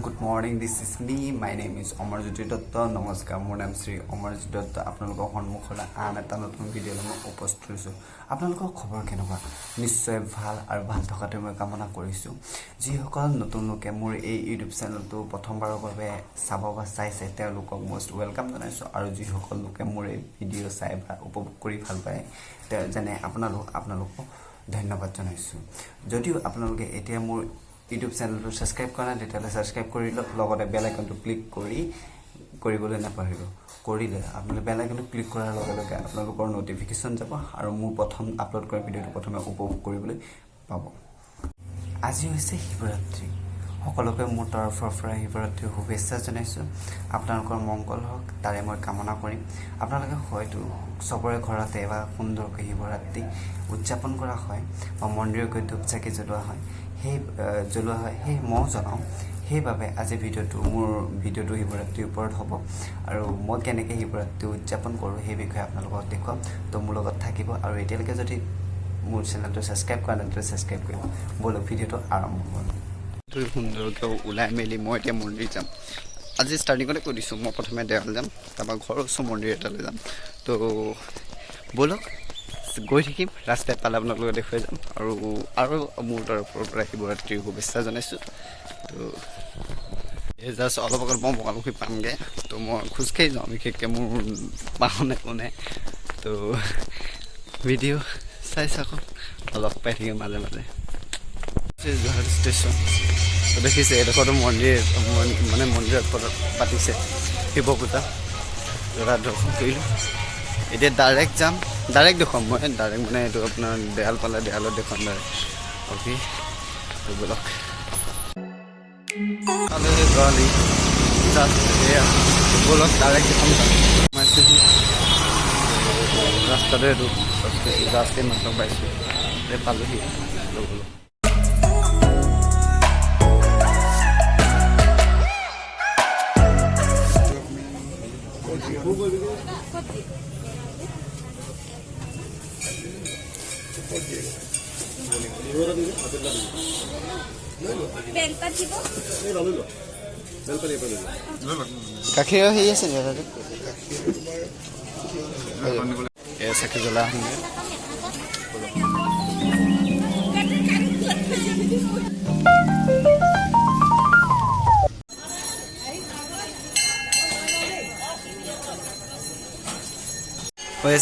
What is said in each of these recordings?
Good morning, this is me. My name is Amar Dutta. Namaskar, মোৰ নাম Shri Amar Dutta. আপোনালোকৰ সন্মুখলৈ আন এটা নতুন ভিডিঅ' লৈ মই উপস্থিত হৈছোঁ। আপোনালোকৰ খবৰ কেনেকুৱা? নিশ্চয় ভাল আৰু ভাল থকাটো মই কামনা কৰিছোঁ। যিসকল নতুন লোকে মোৰ এই ইউটিউব চেনেলটো প্ৰথমবাৰৰ বাবে চাব বা চাইছে তেওঁলোকক most welcome জনাইছোঁ আৰু যিসকল লোকে মোৰ এই ভিডিঅ' চাই বা উপভোগ কৰি ভাল পায় যেনে আপোনালোকক ধন্যবাদ জনাইছোঁ। যদিও আপোনালোকে এতিয়া মোৰ ইউটিউব চেনেলটো সাবস্ক্ৰাইব কৰা নাই তেতিয়াহ'লে সাবস্ক্ৰাইব কৰি লওক, লগতে বেল আইকনটো ক্লিক কৰিবলৈ নাপাহৰিব। কৰিলে আপোনালোকে বেল আইকনটো ক্লিক কৰাৰ লগে লগে আপোনালোকৰ নটিফিকেশ্যন যাব আৰু মোৰ প্ৰথম আপলোড কৰা ভিডিঅ'টো প্ৰথমে উপভোগ কৰিবলৈ পাব। আজি হৈছে শিৱৰাত্ৰি। সকলোকে মোৰ তৰফৰ পৰা শিৱৰাত্ৰিৰ শুভেচ্ছা জনাইছোঁ। আপোনালোকৰ মংগল হওক তাৰে মই কামনা কৰিম। আপোনালোকে হয়তো চবৰে ঘৰতে বা সুন্দৰকৈ শিৱৰাত্ৰি উদযাপন কৰা হয় বা মন্দিৰত গৈ ধূপ চাকি জ্বলোৱা হয়, সেই মই জনাওঁ। সেইবাবে আজি মোৰ ভিডিঅ'টো শিৱৰাত্ৰিৰ ওপৰত হ'ব আৰু মই কেনেকৈ শিৱৰাত্ৰি উদযাপন কৰোঁ সেই বিষয়ে আপোনালোকক দেখুৱাম। তো মোৰ লগত থাকিব আৰু এতিয়ালৈকে যদি মোৰ চেনেলটো ছাবস্ক্ৰাইব কৰা নাই তেতিয়াহ'লে ছাবস্ক্ৰাইব কৰিব। ব'লক ভিডিঅ'টো আৰম্ভ কৰোঁ। সুন্দৰকৈ ওলাই মেলি মই এতিয়া মন্দিৰ যাম। আজি ষ্টাৰ্টিঙতে কৈ দিছোঁ, মই প্ৰথমে দেৱাল যাম, তাৰপৰা ঘৰৰ ওচৰ মন্দিৰ এটালৈ যাম। তো ব'লক গৈ থাকিম, ৰাস্তাত পালে আপোনালোকক দেখুৱাই যাম আৰু মোৰ তৰফৰ পৰা শিৱৰাত্ৰিৰ শুভেচ্ছা জনাইছোঁ। তো এই জাষ্ট অলপ আগত মই বঙালমুখী পামগৈ। তো মই খোজকাঢ়ি যাওঁ, বিশেষকৈ মোৰ বাহনে কোনে। তো ভিডিঅ' চাই থাকক, লগ পাই থাকিম মাজে মাজে। যোৰহাট ষ্টেচন তো দেখিছে, এডোখৰটো মন্দিৰত পাতিছে শিৱ পূজা। যোৰহাট দৰ্শন কৰিলোঁ। এতিয়া ডাইৰেক্ট যাম, ডাইৰেক্ট দেখুৱাম মই, ডাইৰেক্ট মানে এইটো আপোনাৰ দেৱাল পালে দেৱালত দেখুৱাম ডাইৰেক্ট। অ'কে, ব'লক ব'লক ডাইৰেক্ট দেখুৱাম। সোমাইছোহি ৰাস্তাতে, এইটো জাষ্ট মাত্ৰ পাইছোঁ, পালোহি। ব'লক গাখীৰ হেৰি আছে নি দাদা? চাকি জ্বলা আহোঁগৈ।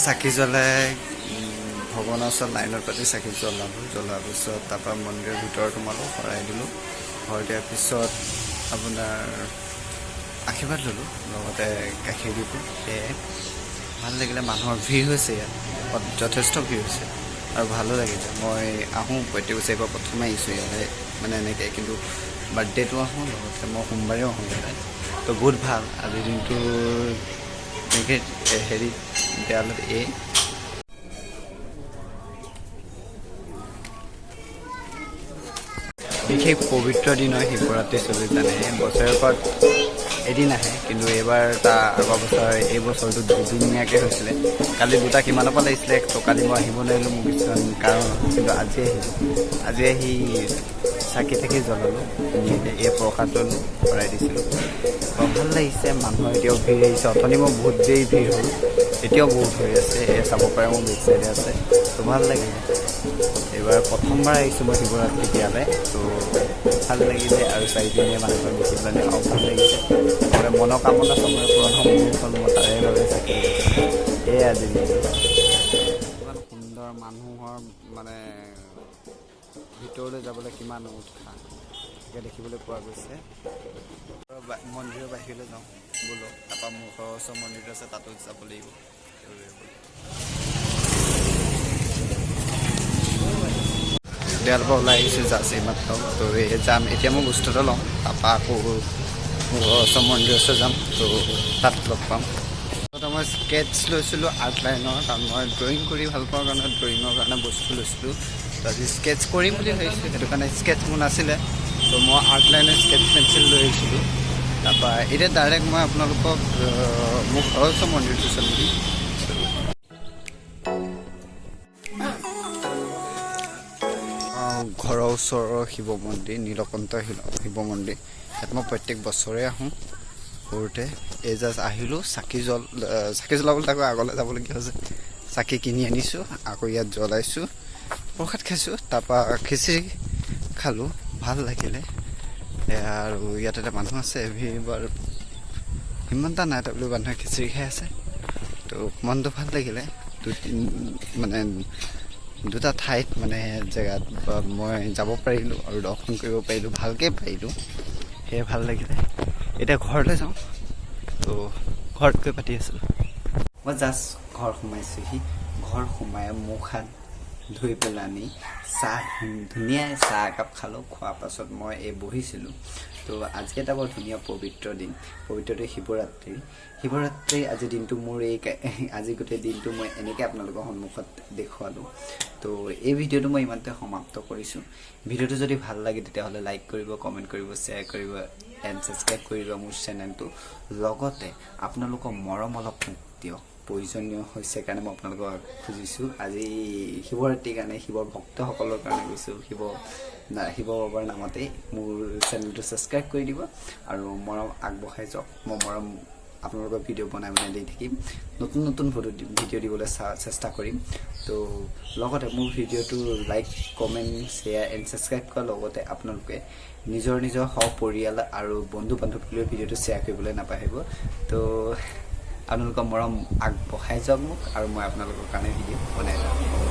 চাকি জ্বলাই ভগৱানৰ ওচৰত লাইনত পাতি চাকি জ্বলোৱাৰ পিছত তাৰপৰা মন্দিৰৰ ভিতৰত সোমালোঁ, শৰাই দিলোঁ। শৰাই দিয়াৰ পিছত আপোনাৰ আশীৰ্বাদ ল'লোঁ, লগতে গাখীৰ দিলোঁ। সেয়াই ভাল লাগিলে। মানুহৰ ভিৰ হৈছে ইয়াত, যথেষ্ট ভিৰ হৈছে আৰু ভালো লাগিছে। মই আহোঁ প্ৰত্যেক বছৰে, এইবাৰ প্ৰথমে আহিছোঁ ইয়ালৈ মানে এনেকৈ, কিন্তু বাৰ্থডেটো আহোঁ, লগতে মই সোমবাৰেও আহোঁ ইয়ালৈ। তো বহুত ভাল। আজিৰ দিনটো এনেকৈ দেৱালত বিশেষ পবিত্ৰ দিন হয় শিৱৰাত্ৰি। চবেই জানে বছৰেকত এদিন আহে, কিন্তু এইবাৰ আগৰ বছৰ এই বছৰটো দুদিনীয়াকৈ হৈছিলে। কালি দুটা কিমানৰ পৰা লাগিছিলে, তো কালি মই আহিব নোৱাৰিলোঁ, মোৰ কিছুমান কাৰণ, কিন্তু আজি আহিলোঁ। আজি আহি চাকি থাকি জ্বলালোঁ, এই প্ৰসাদ ল'লোঁ, ভৰাই দিছিলোঁ। বৰ ভাল লাগিছে। মানুহৰ এতিয়াও ভিৰ আহিছে। অথনি মই বহুত দেৰি ভিৰ হ'ল, এতিয়াও বহুত হৈ আছে। চাব পাৰে মোৰ বেক চাইডে আছে। তো ভাল লাগিলে। এইবাৰ প্ৰথমবাৰ আহিছোঁ মই শিৱৰাত্ৰিত ইয়ালৈ, তো ভাল লাগিলে। আৰু চাৰিদিনীয়া মানুহৰ দেখি পেলাই আৰু ভাল লাগিছে। মনৰ কামনা চবৰে পূৰণ হ'ল, মই তাৰে বাবে চাকি এয়াই আজি ইমান সুন্দৰ। মানুহৰ মানে ভিতৰলৈ যাবলৈ কিমান উৎসাহ দেখিবলৈ পোৱা গৈছে। মন্দিৰৰ বাহিৰলৈ যাওঁ ব'লক, তাৰপৰা মোৰ ঘৰৰ ওচৰ মন্দিৰ আছে, তাতো যাব লাগিব। দেৱালৰ পৰা ওলাই আহিছোঁ জাষ্ট এইমাত্ৰ। তো যাম এতিয়া, মই বস্তু এটা ল'ম, তাৰপৰা আকৌ মোৰ ঘৰৰ ওচৰ মন্দিৰ ওচৰত যাম। তো তাত লগ পাম। মই স্কেটছ লৈছিলোঁ আৰ্ট লাইনৰ, কাৰণ মই ড্ৰয়িং কৰি ভাল পাওঁ কাৰণে ড্ৰয়িঙৰ কাৰণে বস্তু লৈছিলোঁ। তো আজি স্কেটছ কৰিম বুলি ভাবিছিলোঁ, সেইটো কাৰণে স্কেটছ মোৰ নাছিলে। তো মই আৰ্ট লাইনৰ স্কেটছ পেঞ্চিল লৈ আহিছিলোঁ। তাৰপৰা এতিয়া ডাইৰেক্ট মই আপোনালোকক মোৰ ঘৰৰ ওচৰ মন্দিৰটো চলিম। মোৰ ঘৰৰ ওচৰৰ শিৱ মন্দিৰ নীলকণ্ঠ শিৱ মন্দিৰ ইয়াত মই প্ৰত্যেক বছৰে আহোঁ সৰুতে এই জাষ্ট আহিলোঁ চাকি জ্বলাবলৈ আকৌ আগলৈ যাবলগীয়া হৈছে চাকি কিনি আনিছোঁ আকৌ ইয়াত জ্বলাইছোঁ প্ৰসাদ খাইছোঁ তাৰপৰা খিচিৰি খালোঁ ভাল লাগিলে আৰু ইয়াত এটা মানুহ আছে এভিবাৰ ইমান এটা নাই তথাপিও মানুহে খিচিৰি খাই আছে তো মনটো ভাল লাগিলে মানে দুটা ঠাইত মানে জেগাত মই যাব পাৰিলোঁ আৰু দৰ্শন কৰিব পাৰিলোঁ ভালকৈ পাৰিলোঁ সেয়ে ভাল লাগিলে এতিয়া ঘৰলৈ যাওঁ তো ঘৰত গৈ পাতি আছোঁ মই জাষ্ট ঘৰ সোমাইছোঁহি ঘৰ সোমাই মুখ হাত ধুই পেলানি চাহ ধুনীয়া চাহ একাপ খালোঁ খোৱাৰ পাছত মই বহিছিলোঁ তো আজি এটা বৰ ধুনীয়া পবিত্ৰ দিন শিৱৰাত্ৰি আজিৰ দিনটো মোৰ আজি গোটেই দিনটো মই এনেকৈ আপোনালোকৰ সন্মুখত দেখুৱালোঁ তো এই ভিডিঅ'টো মই ইমানতে সমাপ্ত কৰিছোঁ ভিডিঅ'টো যদি ভাল লাগে তেতিয়াহ'লে লাইক কৰিব কমেণ্ট কৰিব শ্বেয়াৰ কৰিব এণ্ড ছাবস্ক্ৰাইব কৰিব মোৰ চেনেলটো লগতে আপোনালোকৰ মৰম অলপ মোক দিয়ক প্ৰয়োজনীয় হৈছে কাৰণে মই আপোনালোকক খুজিছোঁ আজি শিৱৰাত্ৰিৰ কাৰণে শিৱৰ ভক্তসকলৰ কাৰণে গৈছোঁ শিৱ বাবাৰ নামতেই মোৰ চেনেলটো ছাবস্ক্ৰাইব কৰি দিব আৰু মৰম আগবঢ়াই যাওক মই মৰম আপোনালোকৰ ভিডিঅ' বনাই দি থাকিম নতুন ভিডিঅ' দিবলৈ চেষ্টা কৰিম তো লগতে মোৰ ভিডিঅ'টো like comment share and subscribe কৰাৰ লগতে আপোনালোকে নিজৰ সপৰিয়াল আৰু বন্ধু বান্ধৱীলৈ ভিডিঅ'টো শ্বেয়াৰ কৰিবলৈ নাপাহৰিব তো আপোনালোকৰ মৰম আগবঢ়াই যাওক মোক আৰু মই আপোনালোকৰ কাৰণে ভিডিঅ' বনাই যাম